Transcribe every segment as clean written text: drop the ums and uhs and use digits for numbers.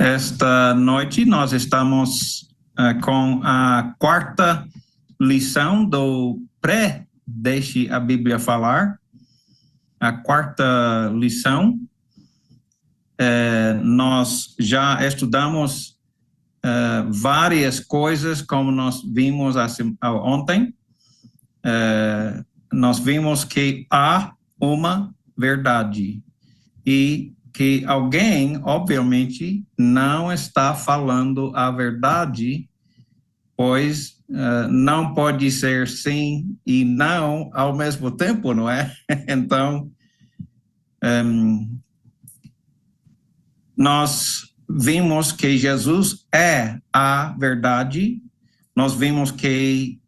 Esta noite nós estamos com a quarta lição do Deixe a Bíblia Falar. A quarta lição, nós já estudamos várias coisas, como nós vimos ontem. Nós vimos que há uma verdade e que alguém, obviamente, não está falando a verdade, pois não pode ser sim e não ao mesmo tempo, não é? Então, nós vimos que Jesus é a verdade, nós vimos que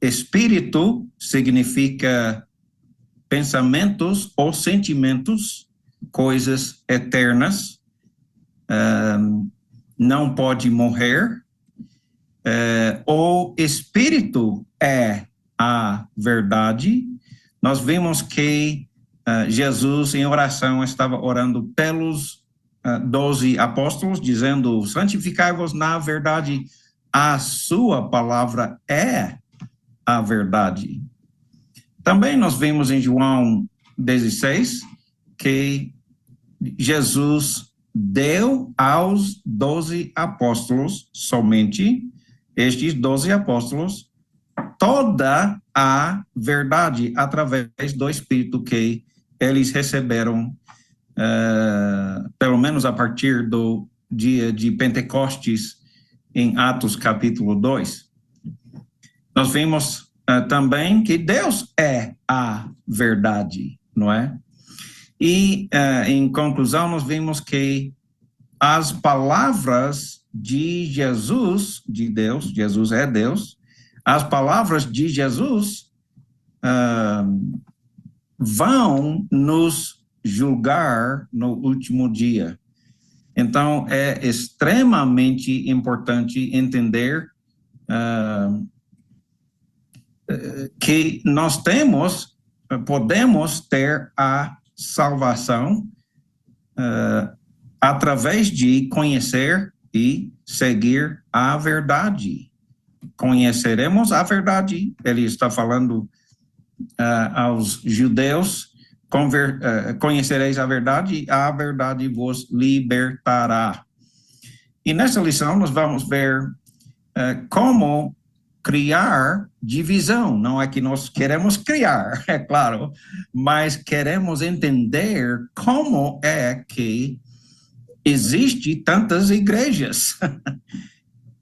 espírito significa pensamentos ou sentimentos, coisas eternas, não pode morrer. O Espírito é a verdade. Nós vimos que Jesus, em oração, estava orando pelos 12 apóstolos, dizendo: santificai-vos na verdade, a sua palavra é a verdade. Também nós vimos em João 16 que Jesus deu aos 12 apóstolos, somente estes 12 apóstolos, toda a verdade através do Espírito que eles receberam, pelo menos a partir do dia de Pentecostes, em Atos capítulo 2. Nós vimos também que Deus é a verdade, não é? E, em conclusão, nós vimos que as palavras de Jesus, de Deus, Jesus é Deus, as palavras de Jesus vão nos julgar no último dia. Então, é extremamente importante entender que nós podemos ter a salvação através de conhecer e seguir a verdade. Conheceremos a verdade, ele está falando aos judeus, conhecereis a verdade vos libertará. E nessa lição nós vamos ver como criar divisão. Não é que nós queremos criar, é claro, mas queremos entender como é que existe tantas igrejas.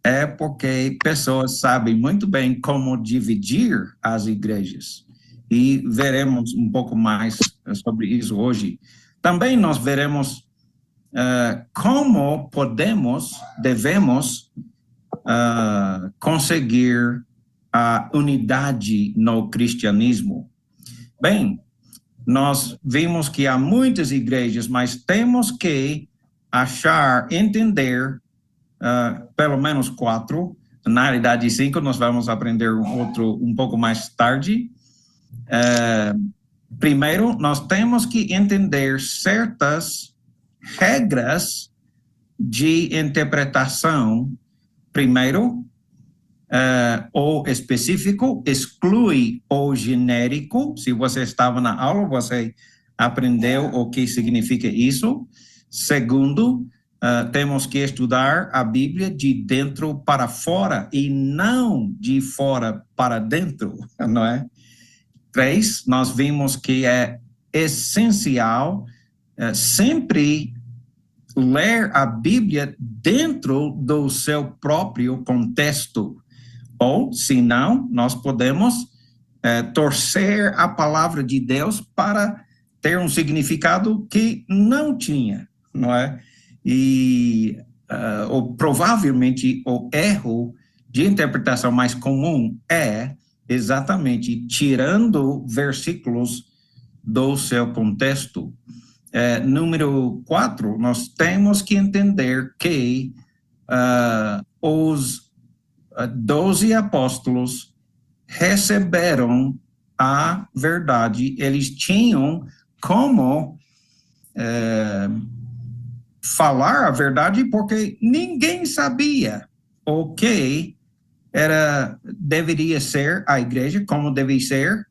É porque pessoas sabem muito bem como dividir as igrejas. E veremos um pouco mais sobre isso hoje. Também nós veremos como devemos conseguir a unidade no cristianismo. Bem, nós vimos que há muitas igrejas, mas temos que entender pelo menos 4. Na realidade 5, nós vamos aprender outro um pouco mais tarde. Primeiro, nós temos que entender certas regras de interpretação. Primeiro, o específico exclui o genérico. Se você estava na aula, você aprendeu o que significa isso. Segundo, temos que estudar a Bíblia de dentro para fora e não de fora para dentro, não é? 3, nós vimos que é essencial sempre ler a Bíblia dentro do seu próprio contexto. Ou, se não, nós podemos torcer a palavra de Deus para ter um significado que não tinha, não é? E provavelmente o erro de interpretação mais comum é exatamente tirando versículos do seu contexto. Número 4, nós temos que entender que os 12 apóstolos receberam a verdade, eles tinham como falar a verdade porque ninguém sabia o que deveria ser a igreja, como deveria ser,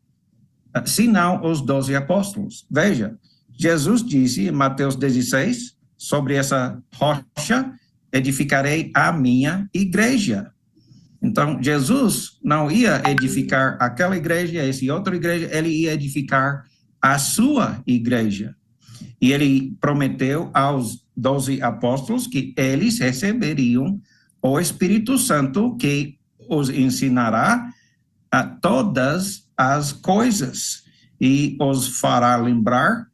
senão os 12 apóstolos. Veja, Jesus disse em Mateus 16, sobre essa rocha, edificarei a minha igreja. Então, Jesus não ia edificar aquela igreja, essa outra igreja, ele ia edificar a sua igreja. E ele prometeu aos 12 apóstolos que eles receberiam o Espírito Santo, que os ensinará a todas as coisas e os fará lembrar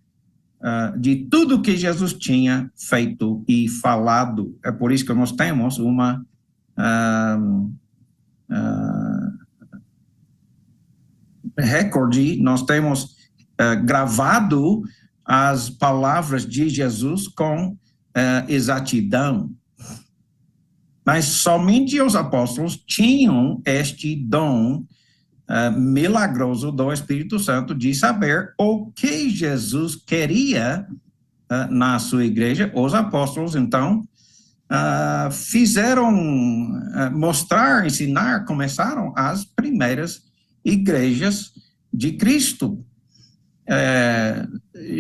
de tudo que Jesus tinha feito e falado. É por isso que nós temos uma recorde, nós temos gravado as palavras de Jesus com exatidão. Mas somente os apóstolos tinham este dom milagroso do Espírito Santo de saber o que Jesus queria na sua igreja. Os apóstolos, então, fizeram mostrar, ensinar, começaram as primeiras igrejas de Cristo.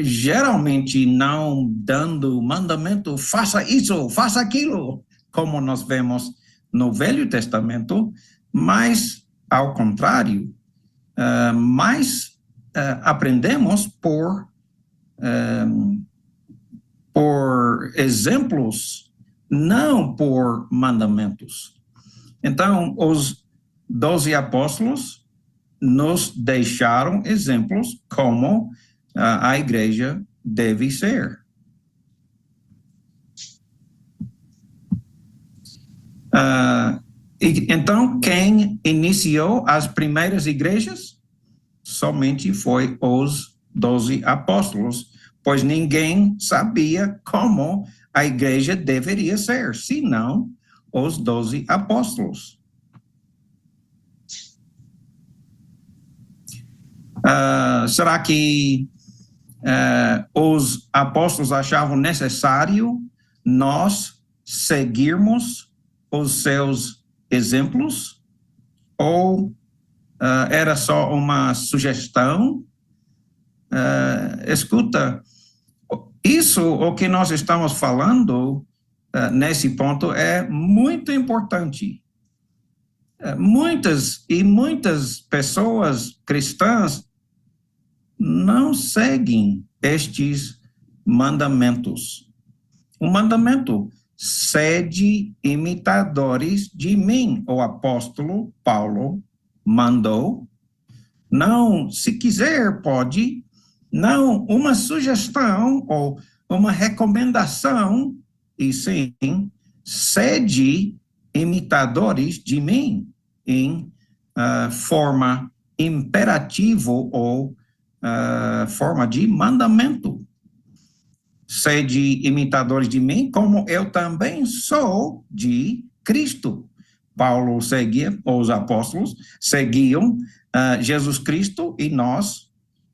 Geralmente não dando mandamento, faça isso, faça aquilo, como nós vemos no Velho Testamento, mas, ao contrário, aprendemos por exemplos, não por mandamentos. Então, os 12 apóstolos nos deixaram exemplos como a igreja deve ser. Então, quem iniciou as primeiras igrejas? Somente foi os 12 apóstolos, pois ninguém sabia como a igreja deveria ser, senão os 12 apóstolos. Será que os apóstolos achavam necessário nós seguirmos os seus exemplos? Ou era só uma sugestão? Escuta, isso, o que nós estamos falando nesse ponto é muito importante. Muitas pessoas cristãs não seguem estes mandamentos. O mandamento: sede imitadores de mim, o apóstolo Paulo mandou. Não, se quiser, pode. Não uma sugestão ou uma recomendação, e sim, sede imitadores de mim, em forma imperativo ou forma de mandamento. Sede imitadores de mim, como eu também sou de Cristo. Paulo seguia, os apóstolos seguiam Jesus Cristo, e nós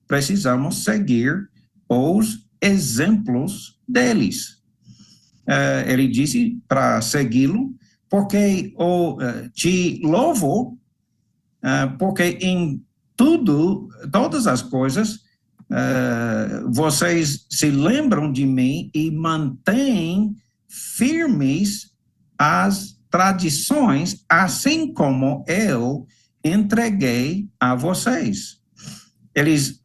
precisamos seguir os exemplos deles. Ele disse para segui-lo, porque te louvo, porque em todas as coisas, vocês se lembram de mim e mantêm firmes as tradições, assim como eu entreguei a vocês. Eles,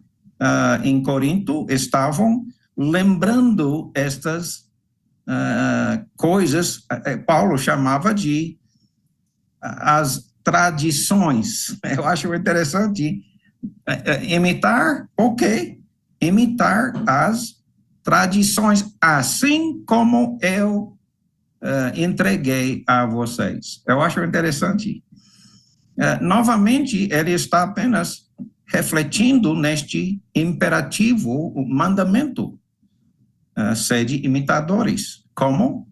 em Corinto, estavam lembrando estas coisas. Paulo chamava de as tradições. Eu acho interessante. Imitar, ok. Imitar as tradições, assim como eu entreguei a vocês. Eu acho interessante. Novamente, ele está apenas refletindo neste imperativo, o mandamento. Sede imitadores. Como?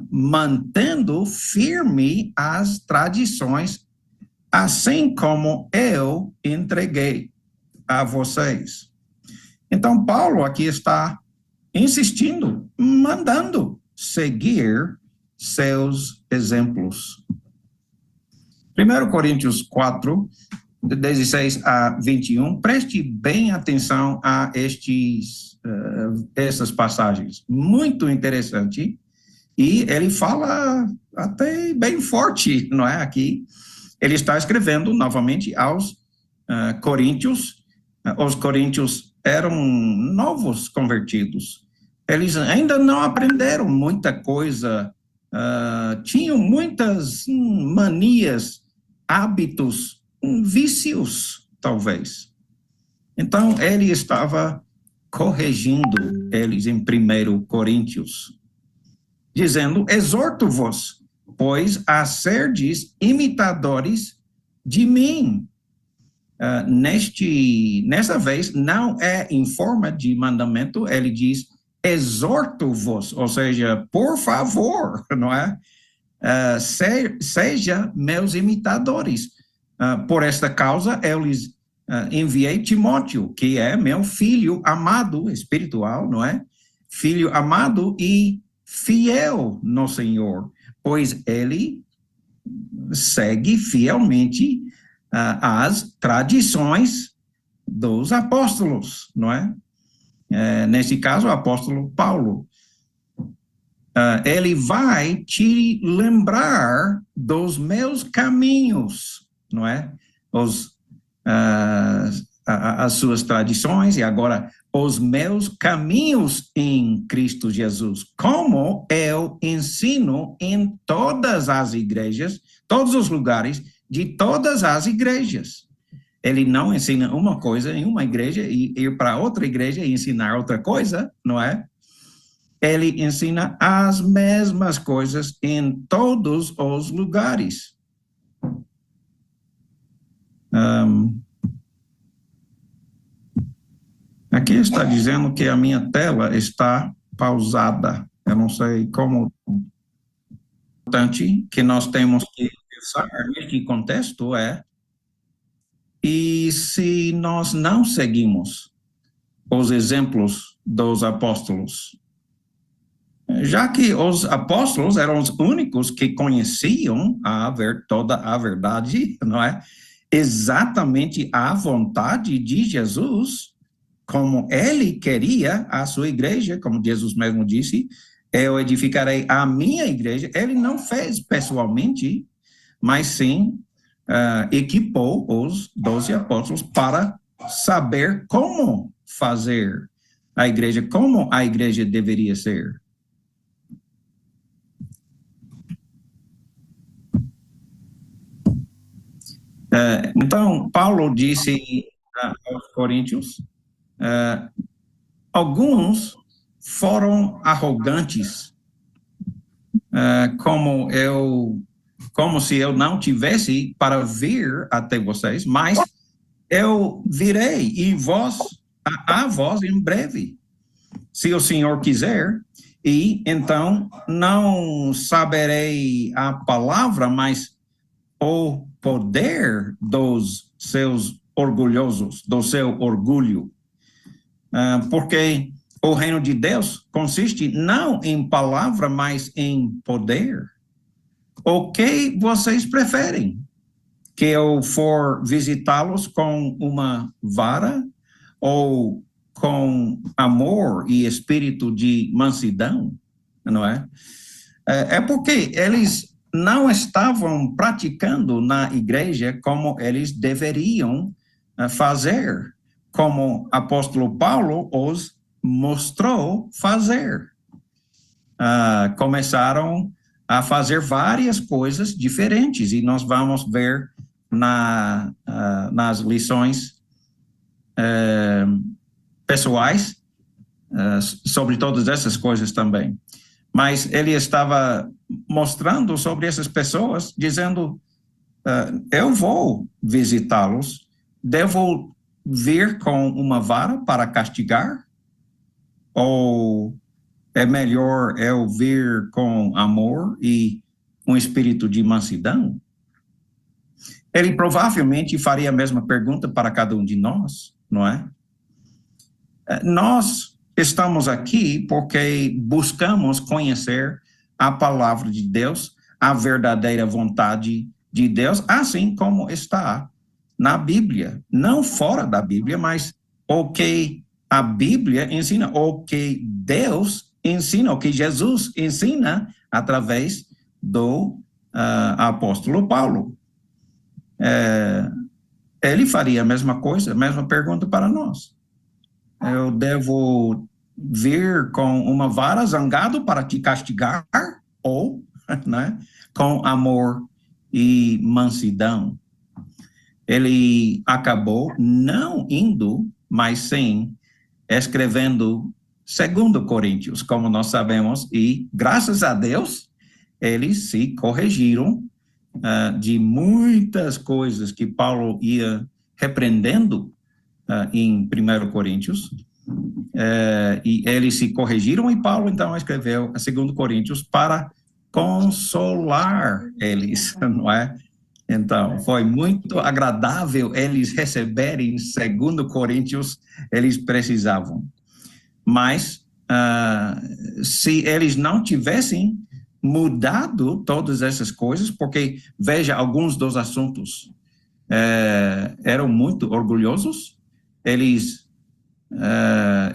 Mantendo firme as tradições, assim como eu entreguei a vocês. Então, Paulo aqui está insistindo, mandando seguir seus exemplos. 1 Coríntios 4, 16 a 21, preste bem atenção a essas passagens. Muito interessante. E ele fala até bem forte, não é? Aqui, ele está escrevendo novamente aos coríntios. Os coríntios eram novos convertidos. Eles ainda não aprenderam muita coisa, tinham muitas manias, hábitos, vícios, talvez. Então, ele estava corrigindo eles em 1 Coríntios, dizendo, exorto-vos, pois a serdes imitadores de mim. Nessa vez, não é em forma de mandamento, ele diz, exorto-vos, ou seja, por favor, não é? Seja meus imitadores. Por esta causa, eu lhes enviei Timóteo, que é meu filho amado, espiritual, não é? Filho amado e fiel no Senhor, pois ele segue fielmente as tradições dos apóstolos, não é? Nesse caso, o apóstolo Paulo. Ele vai te lembrar dos meus caminhos, não é? As suas tradições e agora os meus caminhos em Cristo Jesus, como eu ensino em todas as igrejas, todos os lugares de todas as igrejas. Ele não ensina uma coisa em uma igreja e ir para outra igreja e ensinar outra coisa, não é? Ele ensina as mesmas coisas em todos os lugares. Aqui está dizendo que a minha tela está pausada. Eu não sei como. Importante que nós temos que pensar neste contexto e se nós não seguimos os exemplos dos apóstolos, já que os apóstolos eram os únicos que conheciam toda a verdade, não é? Exatamente a vontade de Jesus, como ele queria a sua igreja, como Jesus mesmo disse, eu edificarei a minha igreja. Ele não fez pessoalmente, mas sim equipou os 12 apóstolos para saber como fazer a igreja, como a igreja deveria ser. Então, Paulo disse aos Coríntios, alguns foram arrogantes, como se eu não tivesse para vir até vocês, mas eu virei a vós em breve, se o Senhor quiser, e então não saberei a palavra, mas o poder dos seus orgulhosos, do seu orgulho, porque o reino de Deus consiste não em palavra, mas em poder. O que vocês preferem? Que eu for visitá-los com uma vara ou com amor e espírito de mansidão, não é? É porque eles não estavam praticando na igreja como eles deveriam fazer, como o apóstolo Paulo os mostrou fazer. Começaram a fazer várias coisas diferentes, e nós vamos ver nas lições pessoais sobre todas essas coisas também. Mas ele estava mostrando sobre essas pessoas, dizendo, eu vou visitá-los, devo vir com uma vara para castigar? Ou é melhor eu vir com amor e um espírito de mansidão? Ele provavelmente faria a mesma pergunta para cada um de nós, não é? Nós estamos aqui porque buscamos conhecer a palavra de Deus, a verdadeira vontade de Deus, assim como está na Bíblia. Não fora da Bíblia, mas o que a Bíblia ensina, o que Deus ensina, o que Jesus ensina através do apóstolo Paulo. Ele faria a mesma coisa, a mesma pergunta para nós. Eu devo vir com uma vara zangado para te castigar ou, né, com amor e mansidão? Ele acabou não indo, mas sim escrevendo 2 Coríntios, como nós sabemos, e graças a Deus eles se corrigiram de muitas coisas que Paulo ia repreendendo em 1 Coríntios, e eles se corrigiram, e Paulo então escreveu a 2 Coríntios para consolar eles, não é? Então, foi muito agradável eles receberem 2 Coríntios, eles precisavam. Mas, se eles não tivessem mudado todas essas coisas, porque, veja, alguns dos assuntos eram muito orgulhosos, eles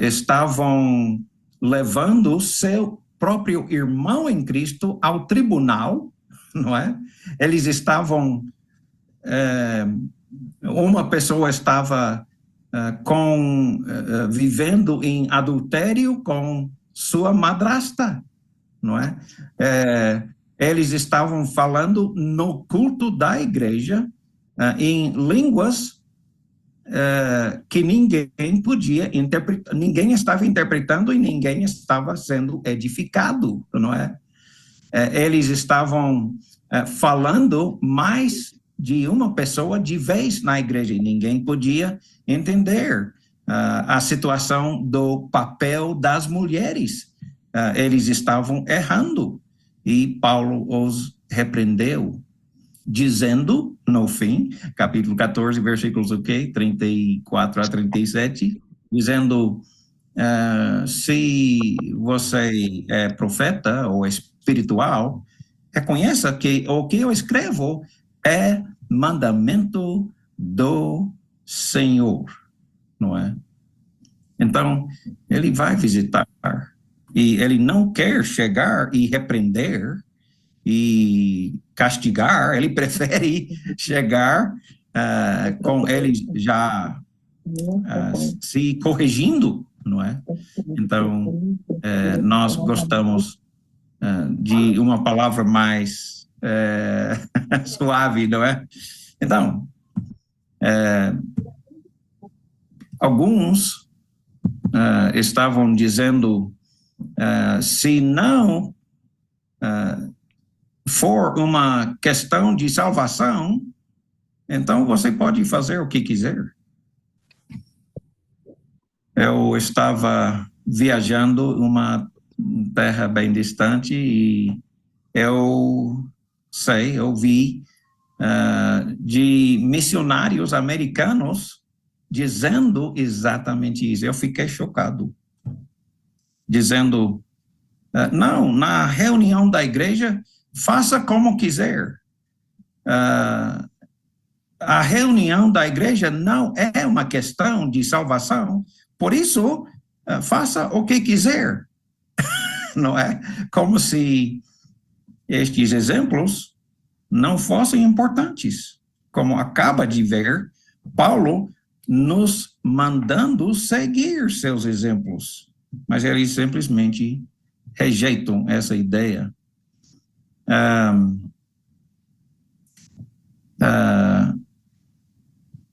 estavam levando seu próprio irmão em Cristo ao tribunal, não é? Eles estavam, uma pessoa estava vivendo em adultério com sua madrasta, não é? Eles estavam falando no culto da igreja em línguas que ninguém podia interpretar, ninguém estava interpretando e ninguém estava sendo edificado, não é? Eles estavam falando mais de uma pessoa de vez na igreja e ninguém podia entender a situação do papel das mulheres. Eles estavam errando e Paulo os repreendeu, dizendo, no fim, capítulo 14, versículos 34 a 37, dizendo, se você é profeta ou espiritual, reconheça que o que eu escrevo é mandamento do Senhor, não é? Então, ele vai visitar, e ele não quer chegar e repreender e castigar, ele prefere chegar com eles já se corrigindo, não é? Então, nós gostamos de uma palavra mais suave, não é? Então, alguns estavam dizendo, se não for uma questão de salvação, então você pode fazer o que quiser. Eu estava viajando uma terra bem distante e eu vi de missionários americanos dizendo exatamente isso. Eu fiquei chocado. Dizendo, não, na reunião da igreja, faça como quiser. A reunião da igreja não é uma questão de salvação, por isso, faça o que quiser. Não é? Como se estes exemplos não fossem importantes. Como acaba de ver, Paulo nos mandando seguir seus exemplos. Mas eles simplesmente rejeitam essa ideia.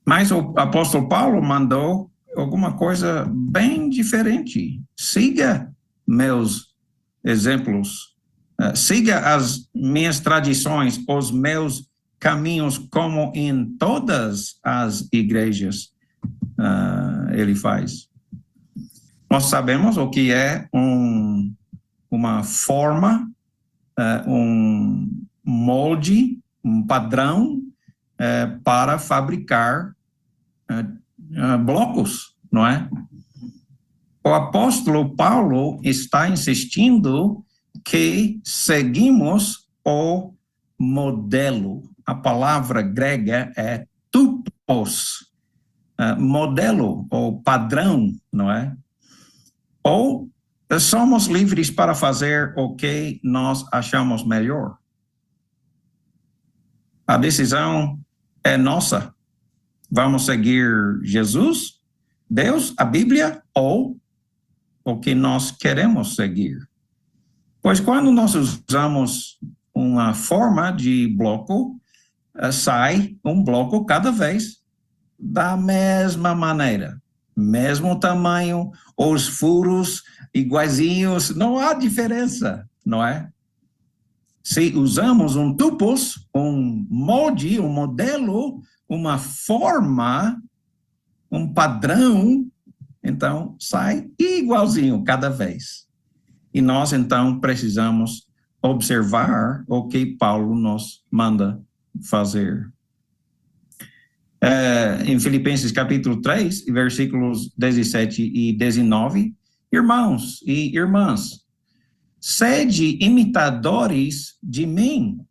Mas o apóstolo Paulo mandou alguma coisa bem diferente. Siga meus exemplos, siga as minhas tradições, os meus caminhos, como em todas as igrejas ele faz. Nós sabemos o que é uma forma, um molde, um padrão para fabricar blocos, não é? o apóstolo Paulo está insistindo que seguimos o modelo. A palavra grega é tupos, modelo ou padrão, não é? Ou somos livres para fazer o que nós achamos melhor. A decisão é nossa. Vamos seguir Jesus, Deus, a Bíblia ou o que nós queremos seguir. Pois quando nós usamos uma forma de bloco, sai um bloco cada vez da mesma maneira, mesmo tamanho, os furos iguaizinhos, não há diferença, não é? Se usamos um tupos, um molde, um modelo, uma forma, um padrão, então sai igualzinho cada vez. E nós, então, precisamos observar o que Paulo nos manda fazer. Em Filipenses capítulo 3, versículos 17 e 19, irmãos e irmãs, sede imitadores de mim.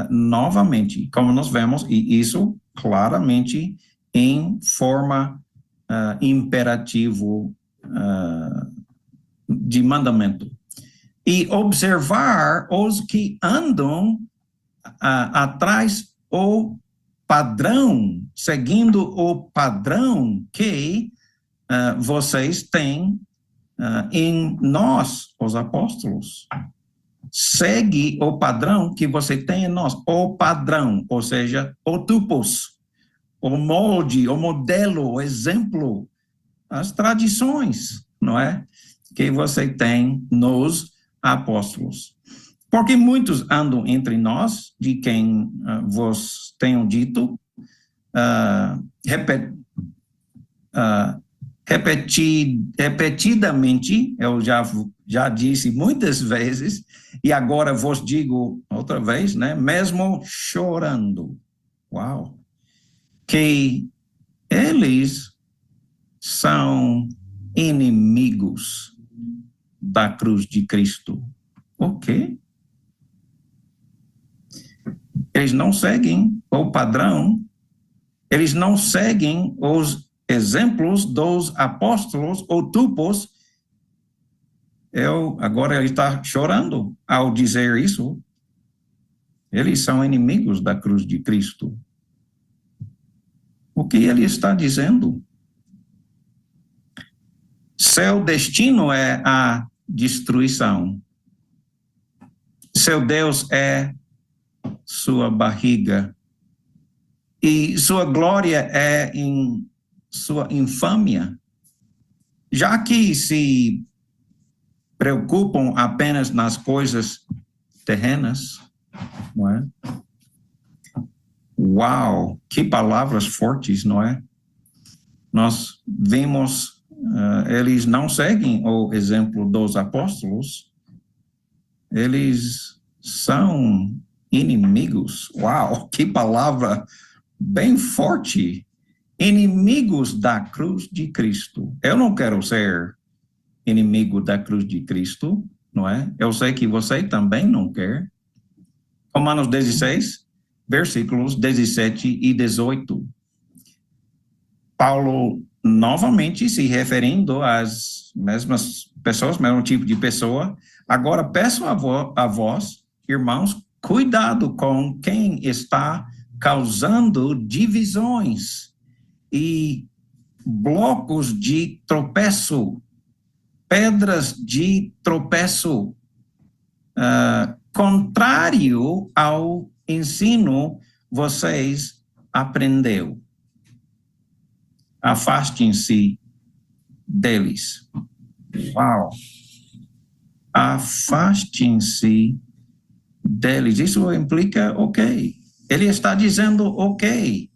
Novamente, como nós vemos, e isso claramente em forma imperativo de mandamento. E observar os que andam atrás o padrão, seguindo o padrão que vocês têm em nós, os apóstolos. Segue o padrão que você tem em nós, o padrão, ou seja, o tupos, o molde, o modelo, o exemplo, as tradições, não é? Que você tem nos apóstolos. Porque muitos andam entre nós, de quem vos tenho dito, repetidamente, eu já disse muitas vezes, e agora vos digo outra vez, né? Mesmo chorando, que eles são inimigos da cruz de Cristo. O quê? Eles não seguem o padrão, eles não seguem os exemplos dos apóstolos ou tupos. Agora ele está chorando ao dizer isso. Eles são inimigos da cruz de Cristo. O que ele está dizendo? Seu destino é a destruição. Seu Deus é sua barriga. E sua glória é em sua infâmia. Já que se preocupam apenas nas coisas terrenas, não é? Uau, que palavras fortes, não é? Nós vimos, eles não seguem o exemplo dos apóstolos, eles são inimigos. Uau, que palavra bem forte. Inimigos da cruz de Cristo. Eu não quero ser inimigo da cruz de Cristo, não é? Eu sei que você também não quer. Romanos 16, versículos 17 e 18. Paulo, novamente, se referindo às mesmas pessoas, mesmo tipo de pessoa, agora peço a vós, irmãos, cuidado com quem está causando divisões e blocos de tropeço, pedras de tropeço, contrário ao ensino vocês aprendeu. Afastem-se deles. Uau! Afastem-se deles. Isso implica ok. Ele está dizendo ok.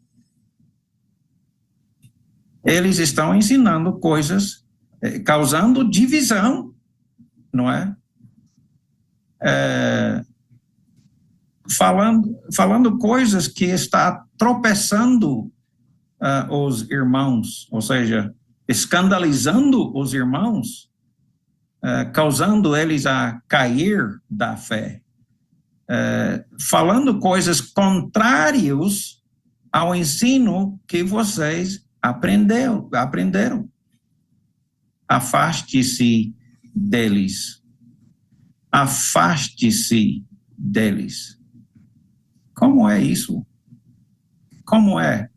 Eles estão ensinando coisas, causando divisão, não é? Falando coisas que está tropeçando os irmãos, ou seja, escandalizando os irmãos, causando eles a cair da fé, falando coisas contrárias ao ensino que vocês aprenderam. Afaste-se deles. Afaste-se deles. Como é isso? Como é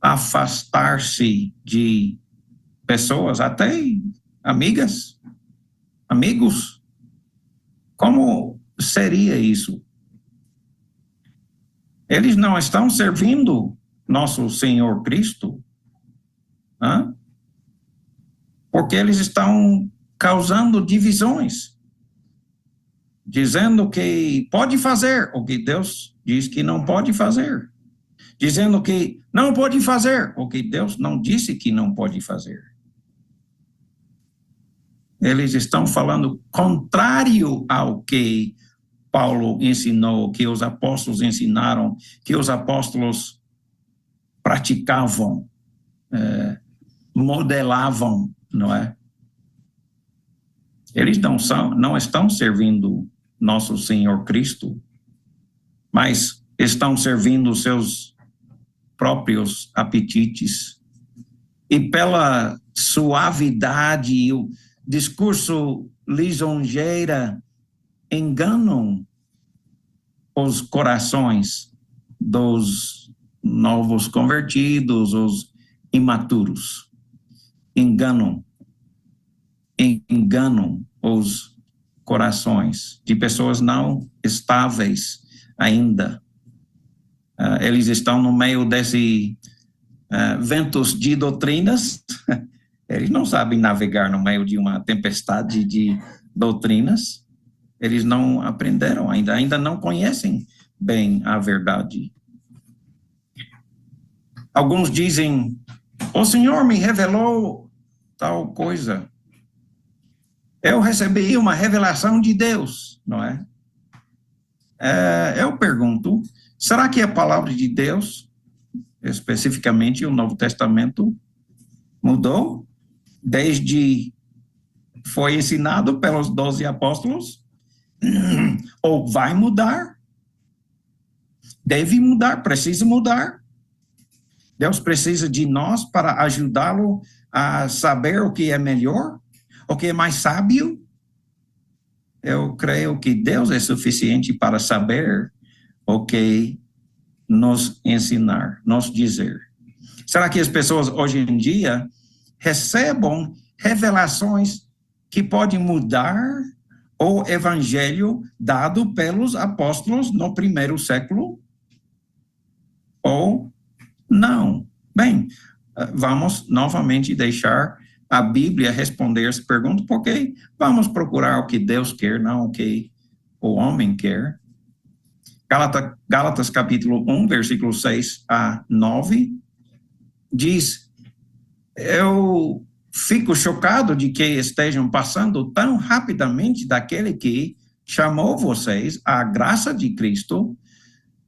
afastar-se de pessoas, até amigas, amigos? Como seria isso? Eles não estão servindo nosso Senhor Cristo, porque eles estão causando divisões, dizendo que pode fazer o que Deus diz que não pode fazer, dizendo que não pode fazer o que Deus não disse que não pode fazer. Eles estão falando contrário ao que Paulo ensinou, que os apóstolos ensinaram, que os apóstolos praticavam, modelavam, não é? Eles não estão servindo nosso Senhor Cristo, mas estão servindo seus próprios apetites. E pela suavidade e o discurso lisonjeira, enganam os corações dos novos convertidos, os imaturos. Enganam os corações de pessoas não estáveis ainda. Eles estão no meio desse ventos de doutrinas. Eles não sabem navegar no meio de uma tempestade de doutrinas. Eles não aprenderam ainda não conhecem bem a verdade. Alguns dizem, o Senhor me revelou tal coisa. Eu recebi uma revelação de Deus, não é? Eu pergunto, será que a palavra de Deus, especificamente o Novo Testamento, mudou desde foi ensinado pelos 12 apóstolos? Ou vai mudar? Deve mudar, precisa mudar. Deus precisa de nós para ajudá-lo a saber o que é melhor, o que é mais sábio. Eu creio que Deus é suficiente para saber o que nos ensinar, nos dizer. Será que as pessoas hoje em dia recebem revelações que podem mudar o evangelho dado pelos apóstolos no primeiro século? Ou não? Bem, vamos novamente deixar a Bíblia responder essa pergunta, porque vamos procurar o que Deus quer, não o que o homem quer. Gálatas capítulo 1, versículo 6 a 9, diz, eu fico chocado de que estejam passando tão rapidamente daquele que chamou vocês à graça de Cristo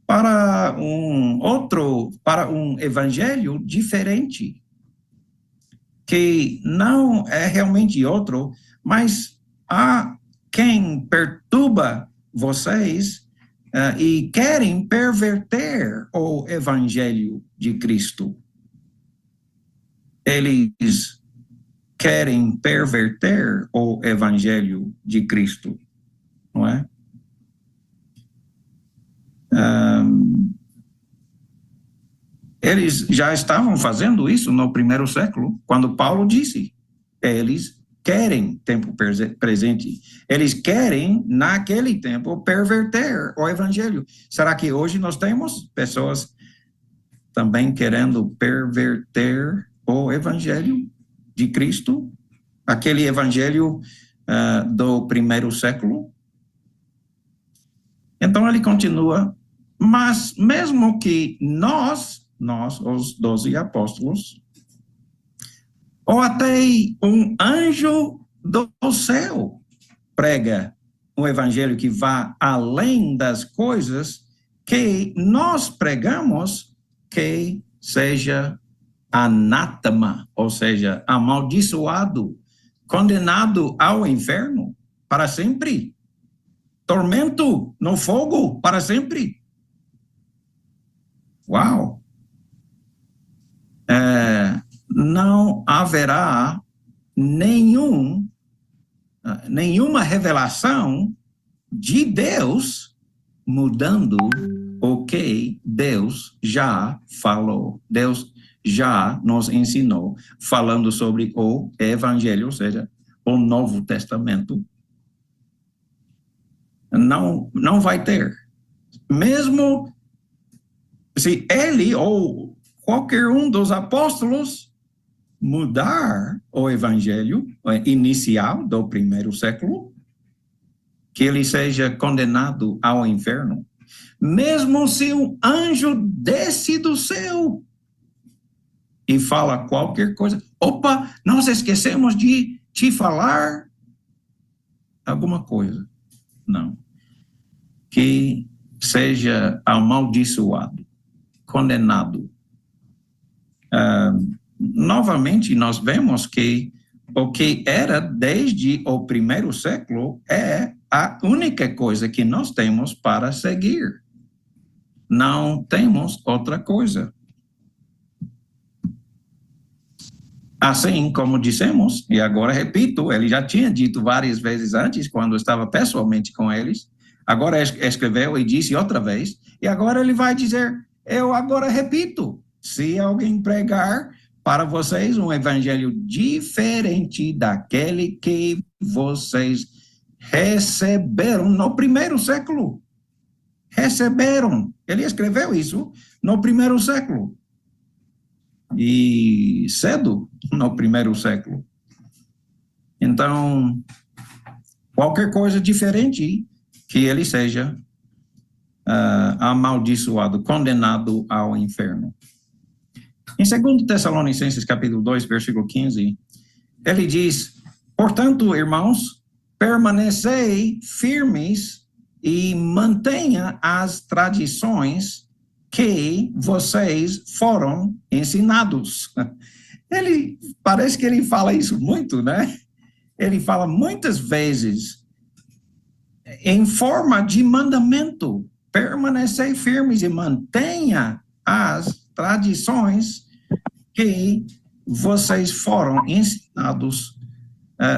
para um evangelho diferente, que não é realmente outro, mas há quem perturba vocês e querem perverter o evangelho de Cristo. Eles querem perverter o evangelho de Cristo, não é? Eles já estavam fazendo isso no primeiro século, quando Paulo disse, eles querem tempo presente, eles querem, naquele tempo, perverter o evangelho. Será que hoje nós temos pessoas também querendo perverter o evangelho de Cristo? Aquele evangelho do primeiro século? Então ele continua, mas mesmo que nós, os 12 apóstolos, ou até um anjo do céu prega um evangelho que vá além das coisas que nós pregamos, que seja anátema, ou seja, amaldiçoado, condenado ao inferno para sempre. Tormento no fogo para sempre. Uau! Não haverá nenhuma revelação de Deus mudando o que Deus já falou. Deus já nos ensinou, falando sobre o Evangelho, ou seja, o Novo Testamento. Não vai ter. Mesmo se ele ou qualquer um dos apóstolos mudar o evangelho inicial do primeiro século, que ele seja condenado ao inferno, mesmo se um anjo desce do céu e fala qualquer coisa, opa, nós esquecemos de te falar alguma coisa. Não. Que seja amaldiçoado, condenado. Novamente, nós vemos que o que era desde o primeiro século é a única coisa que nós temos para seguir. Não temos outra coisa. Assim como dissemos, e agora repito, ele já tinha dito várias vezes antes, quando estava pessoalmente com eles, agora escreveu e disse outra vez, e agora ele vai dizer, eu agora repito, se alguém pregar para vocês um evangelho diferente daquele que vocês receberam no primeiro século. Receberam. Ele escreveu isso no primeiro século. E cedo no primeiro século. Então, qualquer coisa diferente que ele seja amaldiçoado, condenado ao inferno. Em 2 Tessalonicenses, capítulo 2, versículo 15, ele diz, portanto, irmãos, permanecei firmes e mantenha as tradições que vocês foram ensinados. Ele, parece que ele fala isso muito, né? Ele fala muitas vezes em forma de mandamento, permanecei firmes e mantenha as tradições que vocês foram ensinados,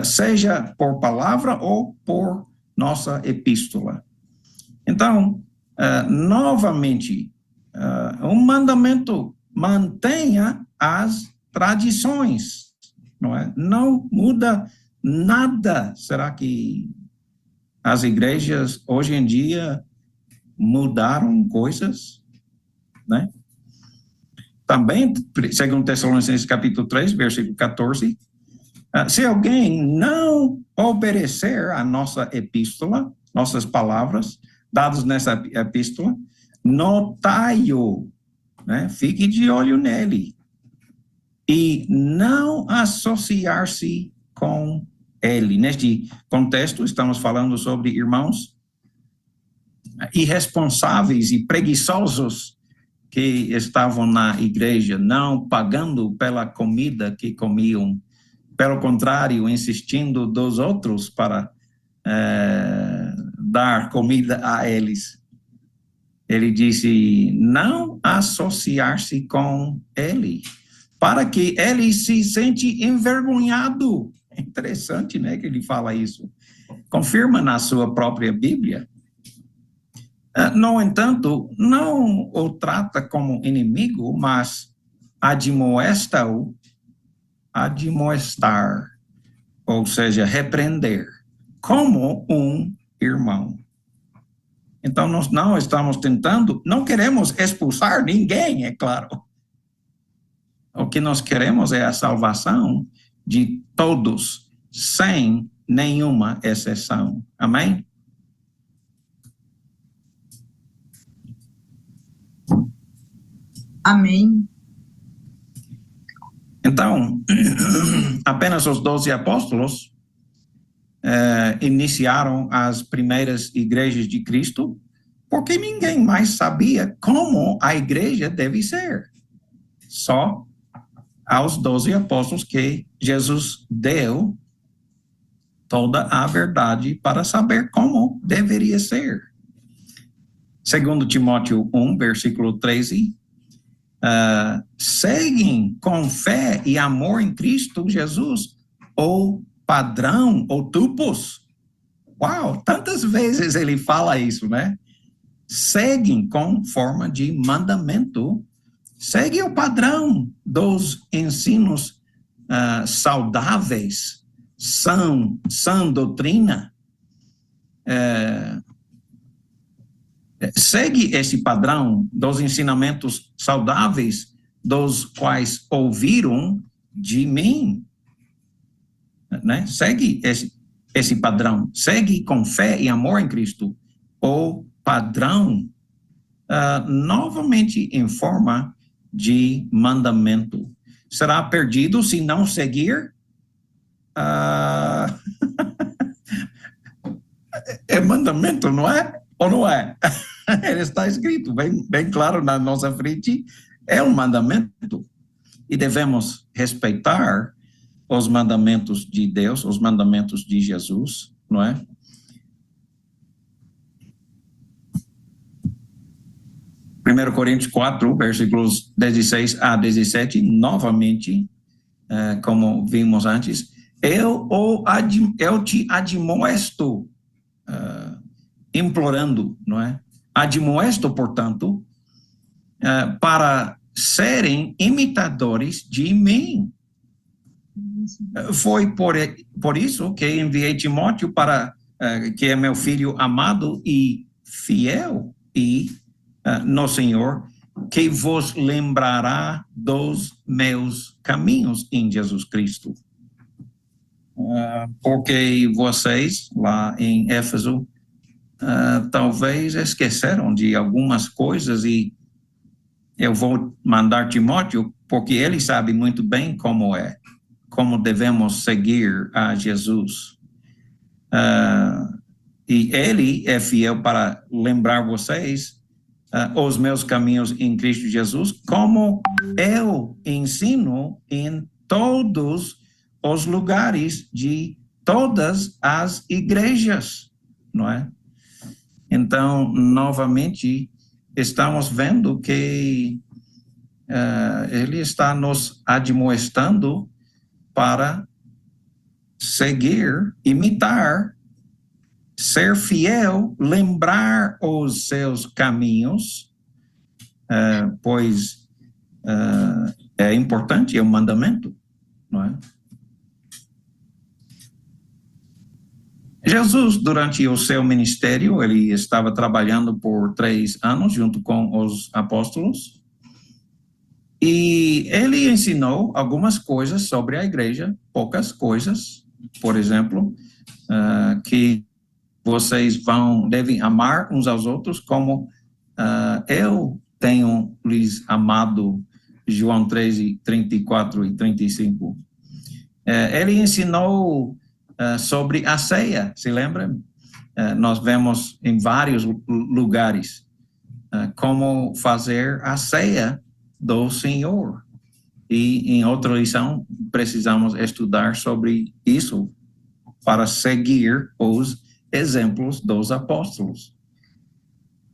seja por palavra ou por nossa epístola. Então, novamente, um mandamento, mantenha as tradições, não é? Não muda nada. Será que as igrejas hoje em dia mudaram coisas, né? Também, segundo Tessalonicenses capítulo 3, versículo 14, se alguém não obedecer a nossa epístola, nossas palavras dadas nessa epístola, notai-o, né? Fique de olho nele e não associar-se com ele. Neste contexto, estamos falando sobre irmãos irresponsáveis e preguiçosos que estavam na igreja, não pagando pela comida que comiam, pelo contrário, insistindo dos outros para dar comida a eles. Ele disse, não associar-se com ele, para que ele se sente envergonhado. É interessante, né, que ele fala isso. Confirma na sua própria Bíblia. No entanto, não o trata como inimigo, mas admoesta-o, admoestar, ou seja, repreender, como um irmão. Então, nós não estamos tentando, não queremos expulsar ninguém, é claro. O que nós queremos é a salvação de todos, sem nenhuma exceção. Amém? Amém. Então, apenas os 12 apóstolos iniciaram as primeiras igrejas de Cristo, porque ninguém mais sabia como a igreja deve ser. Só aos 12 apóstolos que Jesus deu toda a verdade para saber como deveria ser. Segundo Timóteo 1, versículo 13, seguem com fé e amor em Cristo Jesus o padrão, o tupos. Uau, tantas vezes ele fala isso, né? Seguem com forma de mandamento, segue o padrão dos ensinos saudáveis, sã doutrina, segue esse padrão dos ensinamentos saudáveis, dos quais ouviram de mim, né? Segue esse padrão, segue com fé e amor em Cristo, o padrão, novamente em forma de mandamento. Será perdido se não seguir? É mandamento, não é? Ou não é? Ele está escrito bem claro na nossa frente, é um mandamento. E devemos respeitar os mandamentos de Deus, os mandamentos de Jesus, não é? Primeiro Coríntios 4, versículos 16 a 17, novamente, como vimos antes, eu te admoesto, implorando, não é? Admoesto, portanto, para serem imitadores de mim. Foi por isso que enviei Timóteo que é meu filho amado e fiel no Senhor, que vos lembrará dos meus caminhos em Jesus Cristo. Porque vocês, lá em Éfeso, talvez esqueceram de algumas coisas e eu vou mandar Timóteo, porque ele sabe muito bem como devemos seguir a Jesus. E ele é fiel para lembrar vocês os meus caminhos em Cristo Jesus, como eu ensino em todos os lugares de todas as igrejas, não é? Então, novamente, estamos vendo que ele está nos admoestando para seguir, imitar, ser fiel, lembrar os seus caminhos, pois é importante, é um mandamento, não é? Jesus, durante o seu ministério, ele estava trabalhando por 3 anos junto com os apóstolos e ele ensinou algumas coisas sobre a igreja, poucas coisas, por exemplo, que vocês devem amar uns aos outros como eu tenho lhes amado, João 13, 34 e 35. Ele ensinou sobre a ceia, se lembra? Nós vemos em vários lugares como fazer a ceia do Senhor. E em outra lição precisamos estudar sobre isso para seguir os exemplos dos apóstolos.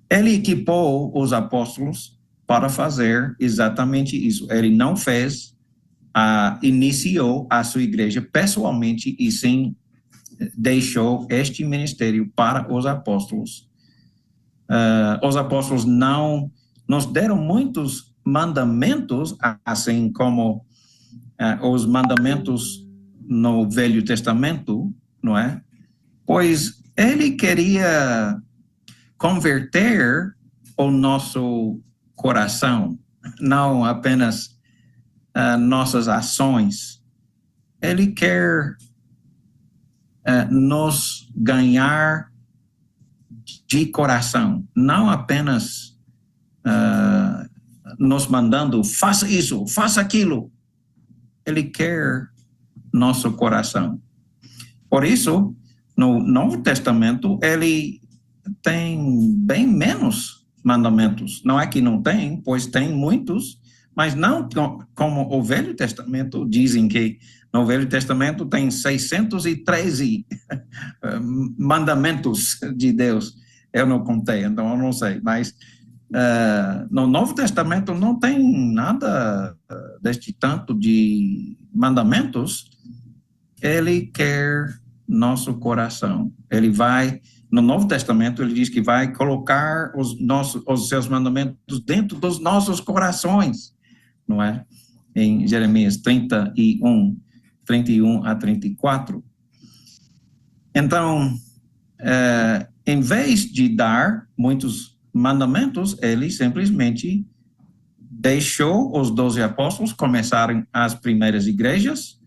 Ele equipou os apóstolos para fazer exatamente isso. Ele não iniciou a sua igreja pessoalmente e sim deixou este ministério para os apóstolos. Os apóstolos não nos deram muitos mandamentos, assim como os mandamentos no Velho Testamento, não é? Pois ele queria converter o nosso coração, não apenas nossas ações. Ele quer nos ganhar de coração, não apenas nos mandando, faça isso, faça aquilo. Ele quer nosso coração. Por isso, no Novo Testamento, ele tem bem menos mandamentos. Não é que não tem, pois tem muitos, mas não como o Velho Testamento. Dizem que no Velho Testamento tem 613 mandamentos de Deus. Eu não contei, então eu não sei, mas no Novo Testamento não tem nada deste tanto de mandamentos. Ele quer nosso coração. Ele vai, no Novo Testamento, ele diz que vai colocar os seus mandamentos dentro dos nossos corações, não é? Em Jeremias 31 a 34. Então, em vez de dar muitos mandamentos, ele simplesmente deixou os 12 apóstolos começarem as primeiras igrejas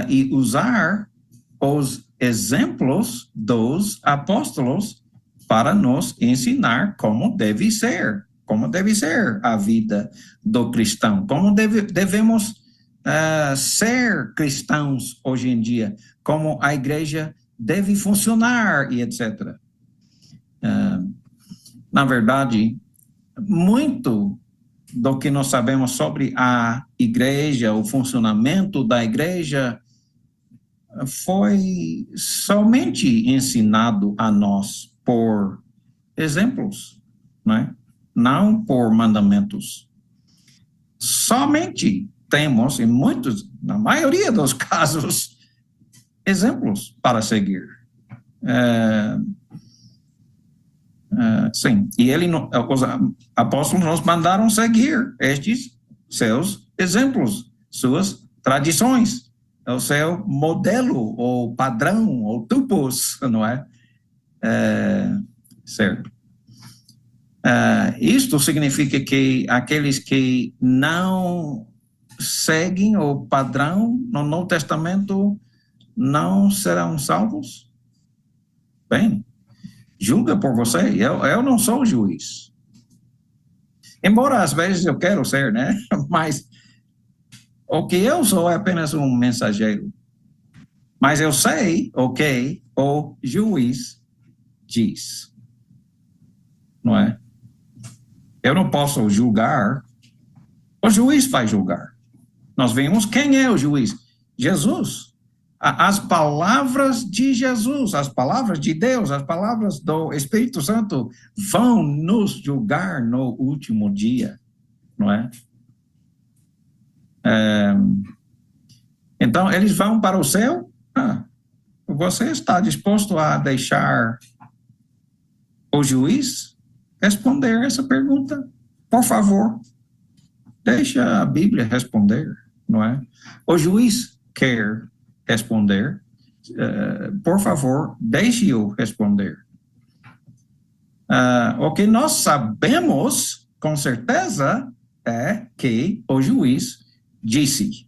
e usar os exemplos dos apóstolos para nos ensinar como deve ser a vida do cristão, como devemos ser cristãos hoje em dia, como a igreja deve funcionar e etc. Na verdade, muito do que nós sabemos sobre a igreja, o funcionamento da igreja, foi somente ensinado a nós por exemplos, né? Não por mandamentos. Somente temos, na maioria dos casos, exemplos para seguir. Sim, e os apóstolos nos mandaram seguir estes seus exemplos, suas tradições, o seu modelo, ou padrão, ou tupos, não é? Certo. Isto significa que aqueles que não seguem o padrão no Novo Testamento não serão salvos? Bem, julga por você, eu não sou juiz. Embora às vezes eu quero ser, né? Mas o que eu sou é apenas um mensageiro. Mas eu sei o que o juiz diz. Não é? Eu não posso julgar. O juiz vai julgar. Nós vimos quem é o juiz. Jesus. As palavras de Jesus, as palavras de Deus, as palavras do Espírito Santo vão nos julgar no último dia, não é? Então, eles vão para o céu. Você está disposto a deixar o juiz responder essa pergunta? Por favor, deixa a Bíblia responder, não é? O juiz quer responder, por favor, deixe-o responder. O que nós sabemos, com certeza, é que o juiz disse,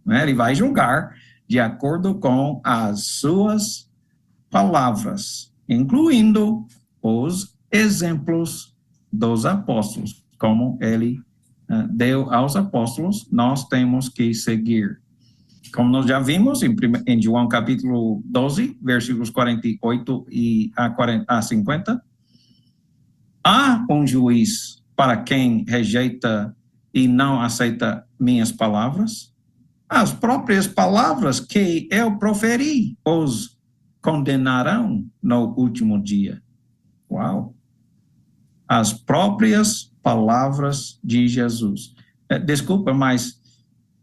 né? Ele vai julgar de acordo com as suas palavras, incluindo os exemplos dos apóstolos, como ele deu aos apóstolos, nós temos que seguir. Como nós já vimos em João capítulo 12, versículos 48 a 50, há um juiz para quem rejeita e não aceita minhas palavras. As próprias palavras que eu proferi os condenarão no último dia. Uau! As próprias palavras de Jesus. Desculpa, mas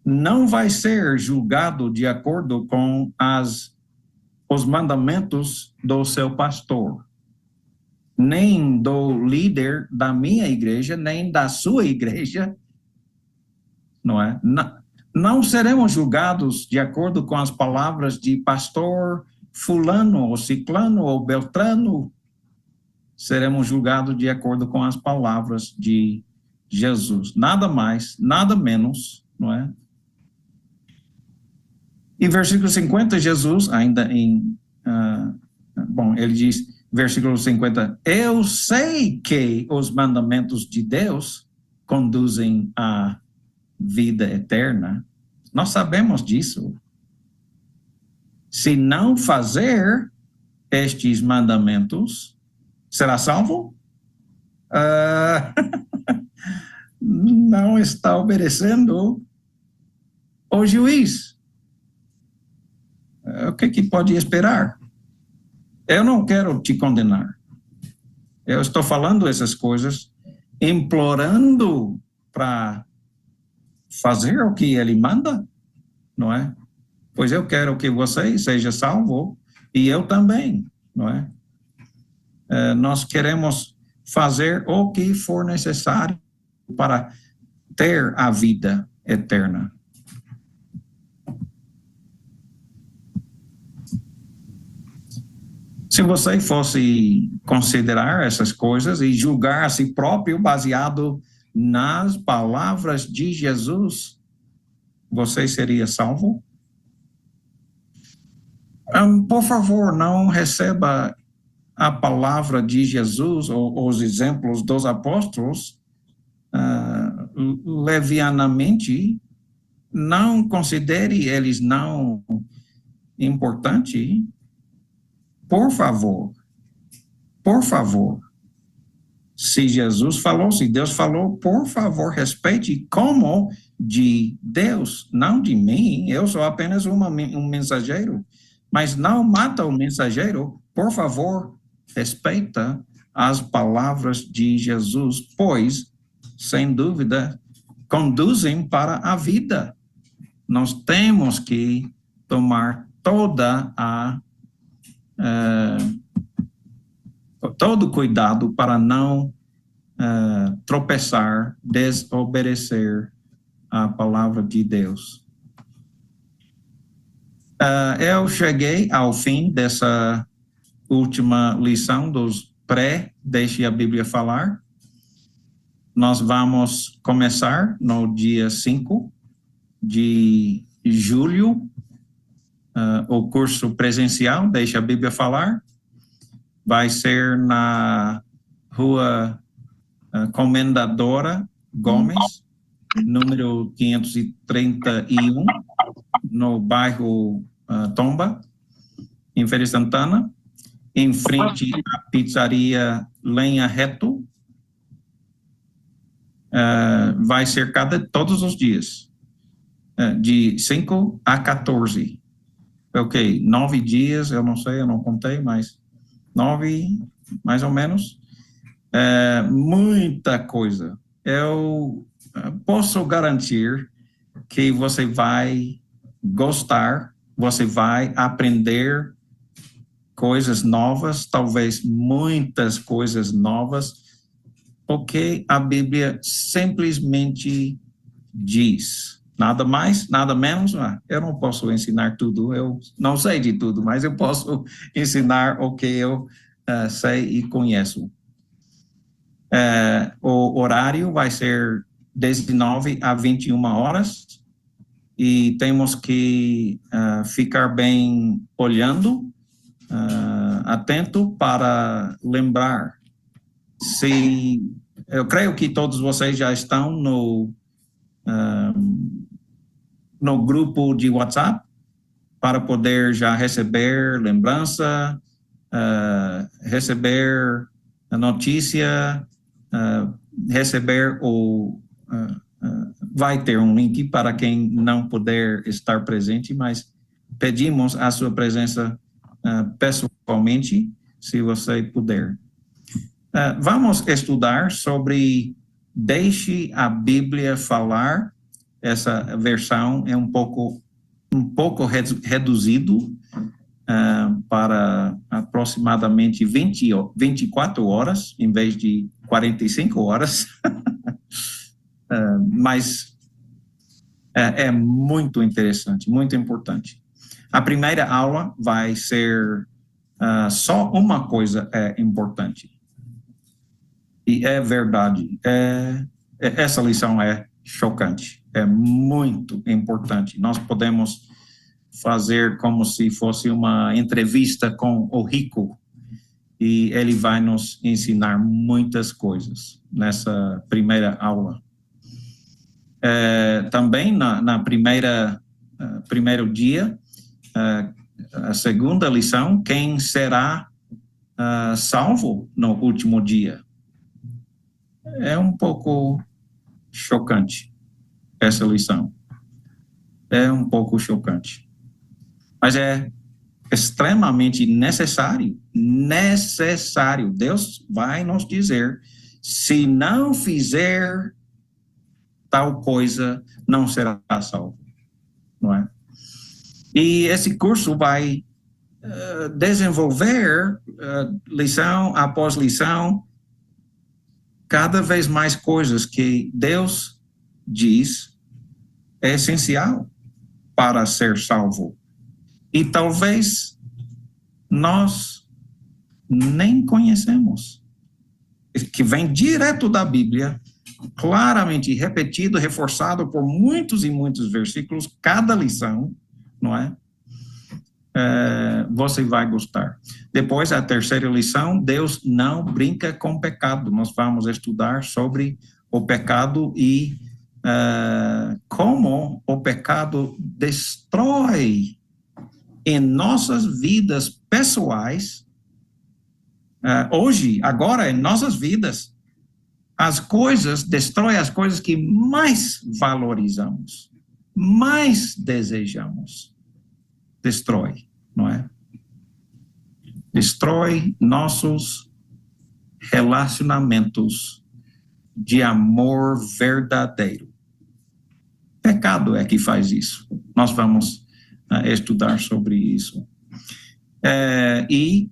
não vai ser julgado de acordo com os mandamentos do seu pastor, nem do líder da minha igreja, nem da sua igreja, não é? Não seremos julgados de acordo com as palavras de pastor fulano, ou ciclano, ou beltrano. Seremos julgados de acordo com as palavras de Jesus. Nada mais, nada menos, não é? Em versículo 50, Jesus, ainda ele diz, versículo 50, eu sei que os mandamentos de Deus conduzem à vida eterna. Nós sabemos disso. Se não fazer estes mandamentos, será salvo? não está obedecendo o juiz. O que pode esperar? Eu não quero te condenar. Eu estou falando essas coisas, implorando para fazer o que ele manda, não é? Pois eu quero que você seja salvo e eu também, não é? Nós queremos fazer o que for necessário para ter a vida eterna. Se você fosse considerar essas coisas e julgar a si próprio baseado nas palavras de Jesus, você seria salvo? Por favor, não receba a palavra de Jesus ou os exemplos dos apóstolos levianamente. Não considere eles não importantes. Por favor, se Jesus falou, se Deus falou, por favor, respeite como de Deus, não de mim. Eu sou apenas um mensageiro, mas não mata o mensageiro. Por favor, respeita as palavras de Jesus, pois, sem dúvida, conduzem para a vida. Nós temos que tomar todo cuidado para não tropeçar, desobedecer a palavra de Deus. Eu cheguei ao fim dessa última lição dos Deixe a Bíblia Falar. Nós vamos começar no dia 5 de julho, o curso presencial, Deixe a Bíblia Falar. Vai ser na Rua Comendadora Gomes, número 531, no bairro Tomba, em Feira de Santana, em frente à pizzaria Lenha Reto. Vai ser todos os dias, de 5 a 14. Ok, 9 dias, eu não sei, eu não contei, mas 9, mais ou menos. Muita coisa. Eu posso garantir que você vai gostar, você vai aprender coisas novas, talvez muitas coisas novas, porque a Bíblia simplesmente diz. Nada mais, nada menos. Eu não posso ensinar tudo, eu não sei de tudo, mas eu posso ensinar o que eu sei e conheço. O horário vai ser 19 a 21 horas e temos que ficar bem olhando, atento para lembrar. Eu creio que todos vocês já estão no grupo de WhatsApp para poder já receber lembrança, receber a notícia, receber vai ter um link para quem não puder estar presente, mas pedimos a sua presença pessoalmente, se você puder. Vamos estudar sobre Deixe a Bíblia Falar. Essa versão é um pouco reduzido para aproximadamente 24 horas, em vez de 45 horas. Mas é muito interessante, muito importante. A primeira aula vai ser só uma coisa importante. E é verdade, essa lição é chocante, é muito importante. Nós podemos fazer como se fosse uma entrevista com o rico e ele vai nos ensinar muitas coisas nessa primeira aula. Também na primeiro dia, a segunda lição, quem será salvo no último dia? É um pouco chocante essa lição. É um pouco chocante. Mas é extremamente necessário. Deus vai nos dizer, se não fizer tal coisa, não será salvo. Não é? E esse curso vai desenvolver lição após lição, cada vez mais coisas que Deus diz é essencial para ser salvo. E talvez nós nem conhecemos, que vem direto da Bíblia, claramente repetido, reforçado por muitos e muitos versículos, cada lição, não é? Você vai gostar. Depois, a terceira lição, Deus não brinca com pecado. Nós vamos estudar sobre o pecado e como o pecado destrói em nossas vidas pessoais, hoje, agora, em nossas vidas, destrói as coisas que mais valorizamos, mais desejamos. Destrói, não é? Destrói nossos relacionamentos de amor verdadeiro. Pecado é que faz isso. Nós vamos estudar sobre isso. E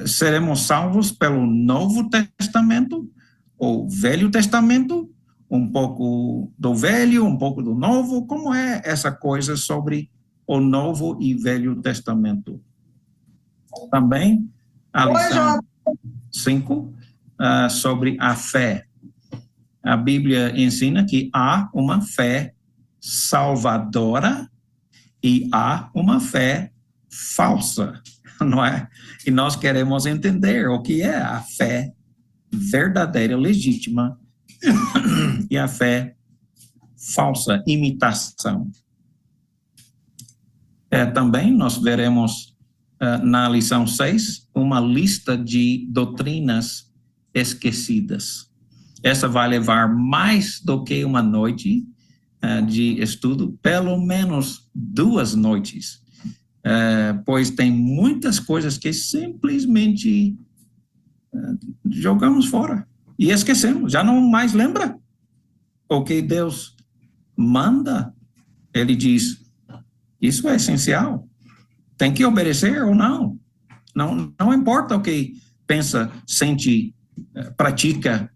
seremos salvos pelo Novo Testamento, ou Velho Testamento, um pouco do Velho, um pouco do Novo. Como é essa coisa sobre o Novo e Velho Testamento? Também a lição 5 sobre a fé. A Bíblia ensina que há uma fé salvadora e há uma fé falsa, não é? E nós queremos entender o que é a fé verdadeira, legítima, e a fé falsa, imitação. Também nós veremos na lição 6 uma lista de doutrinas esquecidas. Essa vai levar mais do que uma noite de estudo, pelo menos 2 noites, pois tem muitas coisas que simplesmente jogamos fora e esquecemos, já não mais lembra o que Deus manda. Ele diz, isso é essencial, tem que obedecer ou não. Não importa o que pensa, sente, pratica,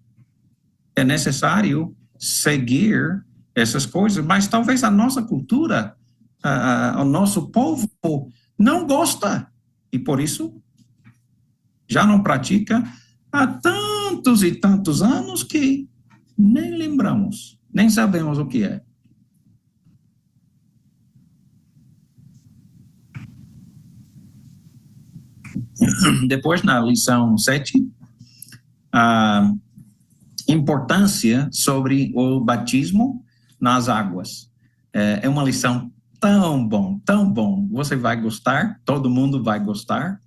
é necessário seguir essas coisas, mas talvez a nossa cultura, o nosso povo não gosta, e por isso já não pratica há tantos e tantos anos que nem lembramos, nem sabemos o que é. Depois, na lição 7, a importância sobre o batismo nas águas. É uma lição tão bom. Você vai gostar, todo mundo vai gostar.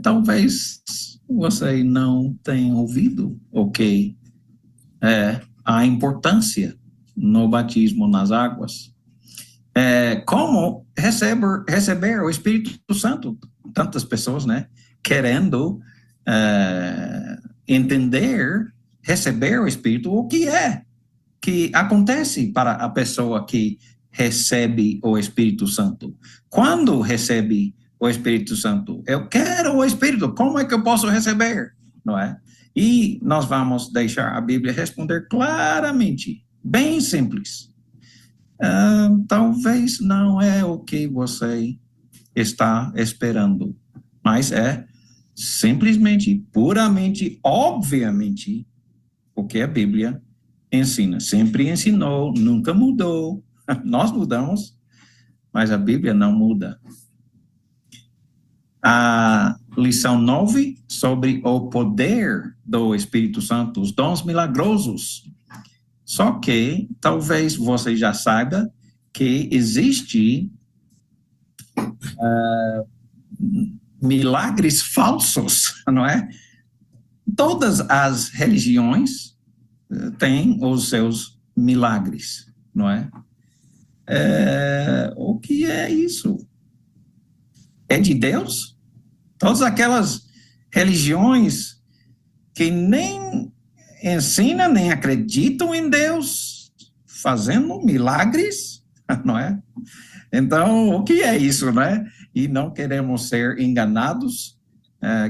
Talvez você não tenha ouvido o que é a importância no batismo nas águas. Como receber o Espírito Santo. Tantas pessoas, né, querendo entender, receber o Espírito, o que é que acontece para a pessoa que recebe o Espírito Santo. Quando recebe o Espírito Santo? Eu quero o Espírito, como é que eu posso receber? Não é? E nós vamos deixar a Bíblia responder claramente, bem simples. Talvez não é o que você está esperando, mas é simplesmente, puramente, obviamente, o que a Bíblia ensina. Sempre ensinou, nunca mudou. Nós mudamos, mas a Bíblia não muda. A lição 9 sobre o poder do Espírito Santo, os dons milagrosos. Só que talvez você já saiba que existe milagres falsos, não é? Todas as religiões tem os seus milagres, não é? O que é isso? É de Deus? Todas aquelas religiões que nem ensinam, nem acreditam em Deus, fazendo milagres, não é? Então, o que é isso, né? E não queremos ser enganados,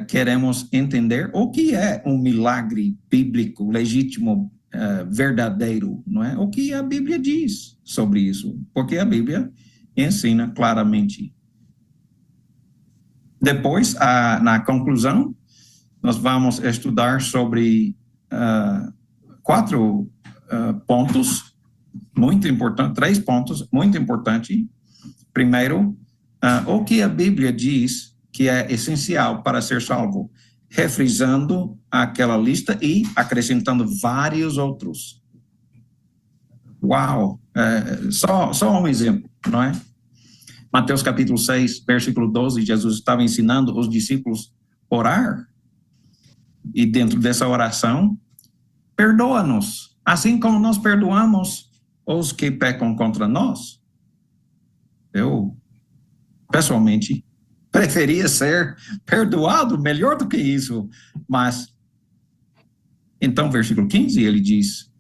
queremos entender o que é um milagre bíblico, legítimo, verdadeiro, não é? O que a Bíblia diz sobre isso, porque a Bíblia ensina claramente. Depois, na conclusão, nós vamos estudar sobre 4 pontos muito importantes, 3 pontos muito importantes. Primeiro, o que a Bíblia diz que é essencial para ser salvo, refrisando aquela lista e acrescentando vários outros. Uau! Só um exemplo, não é? Mateus capítulo 6, versículo 12, Jesus estava ensinando os discípulos a orar. E dentro dessa oração, perdoa-nos, assim como nós perdoamos os que pecam contra nós. Eu, pessoalmente, preferia ser perdoado, melhor do que isso. Mas, então, versículo 15, ele diz,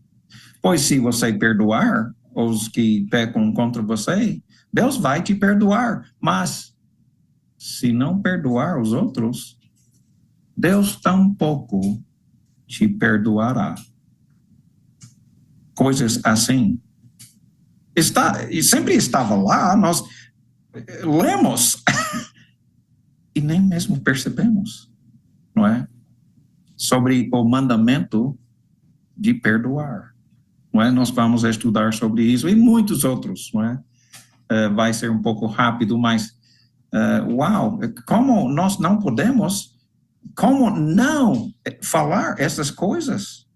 pois se você perdoar os que pecam contra você, Deus vai te perdoar. Mas, se não perdoar os outros, Deus tampouco te perdoará. Coisas assim. Sempre estava lá, nós lemos e nem mesmo percebemos, não é? Sobre o mandamento de perdoar, não é? Nós vamos estudar sobre isso e muitos outros, não é? Vai ser um pouco rápido, mas uau, como nós não podemos, como não falar essas coisas?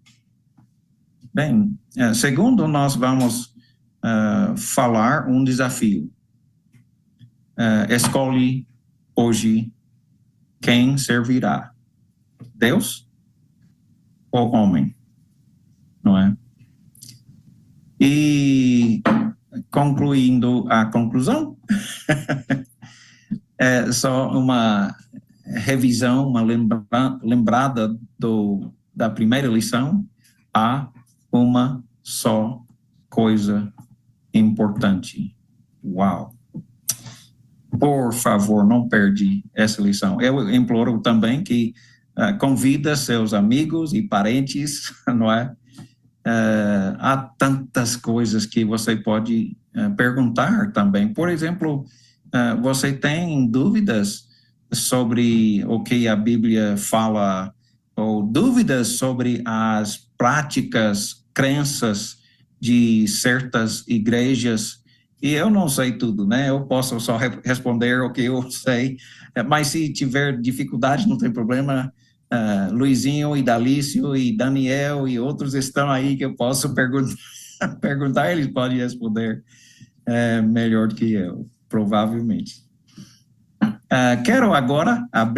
Bem, segundo, nós vamos falar um desafio. Escolhe hoje quem servirá, Deus ou homem, não é? E concluindo a conclusão, só uma revisão, uma lembrada da primeira lição. Há uma só coisa importante. Uau! Por favor, não perde essa lição. Eu imploro também que convida seus amigos e parentes, não é? Há tantas coisas que você pode perguntar também. Por exemplo, você tem dúvidas sobre o que a Bíblia fala, ou dúvidas sobre as práticas, crenças de certas igrejas? E eu não sei tudo, né? Eu posso só responder o que eu sei, mas se tiver dificuldade, não tem problema. Luizinho e Dalício e Daniel e outros estão aí que eu posso perguntar, eles podem responder melhor do que eu, provavelmente. Quero agora abrir